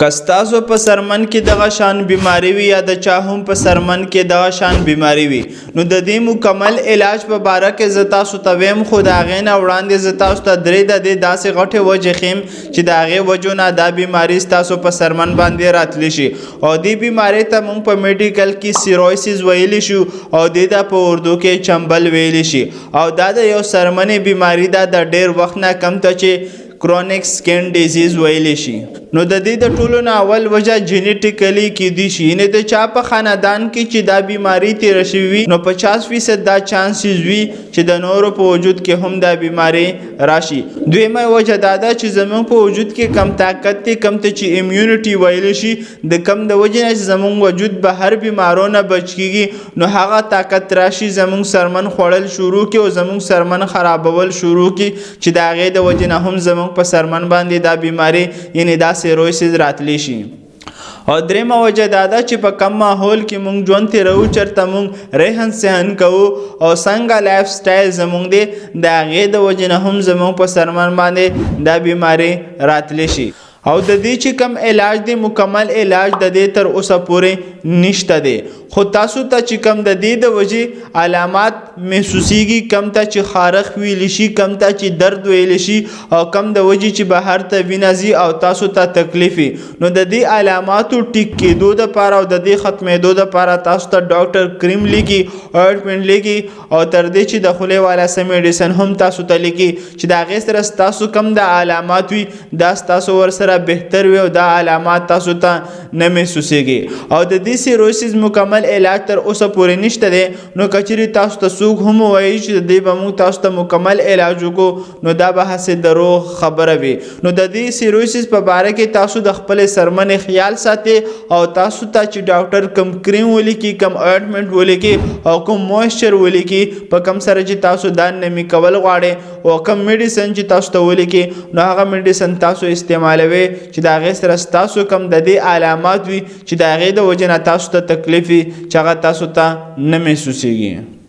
کستاسو په سرمن کې دغه شان بیماری وي یا د چا هم په سرمن کې دغه شان بیماری وي نو د دې مکمل علاج په باره کې زه تاسو ته ویم خو د هغې نه وړاندې زه تاسو ته درې د دې داسې غټې وجې ښیم چې د هغې وجو نه دا بیماري ستاسو په سرمن باندې راتلی شي او دې بیمارۍ ته موږ په میډیکل کې سیرویسیس ویلی شو او دې ته په اردو کې چمبل ویلی شي او دا د یو سرمنې بیماري ده د ډېر وخت نه کم ته چې کرونیک سکن ډیزیز ویلی شي نو د دې د ټولو نه اول وجه جینیټیکلی کیدی شي یعنې د چا په خاندان کې چې دا بیماری تیره شوې وي نو 50% دا چانسز وي چې د نورو په وجود کې هم دا بیماری راشي دویمه وجه دا ده چې زموږ په وجود کې کم طاقت دی کم ته چې امیونټي ویلی شي د کم د وجې نه چې زموږ وجود به هر بیمارو نه بچ کیږي نو هغه طاقت راشي زموږ سرمن خوړل شروع کړي او زموږ سرمن خرابول شروع کړي چې د هغې د وجې نه هم زموږ په سرمن باندې دا بیماری یعنی دا سیرویسیس راتلی شي او درېمه وجه دا ده چې په کم ماحول کې موږ ژوند تېروو چېرته موږ رهن سهن کوو او څنګه لایف سټایل زموږ دی د هغې د وجې نه هم زموږ په سرمن باندې دا بیماری راتلی شي او د دې چې کم علاج دی مکمل علاج د دې تر اوسه پورې نشته دی خو تاسو ته چې کم د دې د وجې علامات محسوسیږي کم ته چې خارښ ویلی شي کم ته چې درد ویلی شي او کم د وجې چې بهر ته وینه ځي او تاسو ته تکلیف وي نو د دې علاماتو ټیک کېدو دپاره او د دې ختمېدو دپاره تاسو ته ډاکټر کریم لیکي اوینټمنټ لیکي او تر دې چې د خولې والا څه میډیسن هم تاسو ته لیکي چې د هغې سره ستاسو کم د علامات وي دا ستاسو ورسره بهتر وي او دا علامات تاسو ته نه محسوسیږي او د دې سیروسیس مکمل علاج تر اوسه پورې نشته دی نو کچري تاسو ته څوک هم وایي چې د دې به موږ تاسو ته مکمل علاج وکړو نو دا به هسې دروغ خبره وي نو د دې سیروسیس په باره کې تاسو د خپلې سرمنې خیال ساتئ او تاسو ته چې ډاکټر کم کریم ولیکي کم اوینټمنټ ولیکي او کوم مویسچر ولیکي په کم سره چې تاسو دا نمی کول غواړئ او کم میډیسن چې تاسو ته ولیکي نو هغه میډیسن تاسو استعمالوئ چې د هغې سره ستاسو کم د دې علامات وي چې د هغې د وجې نه تاسو ته تکلیف وي چې هغه تاسو ته نه محسوسیږي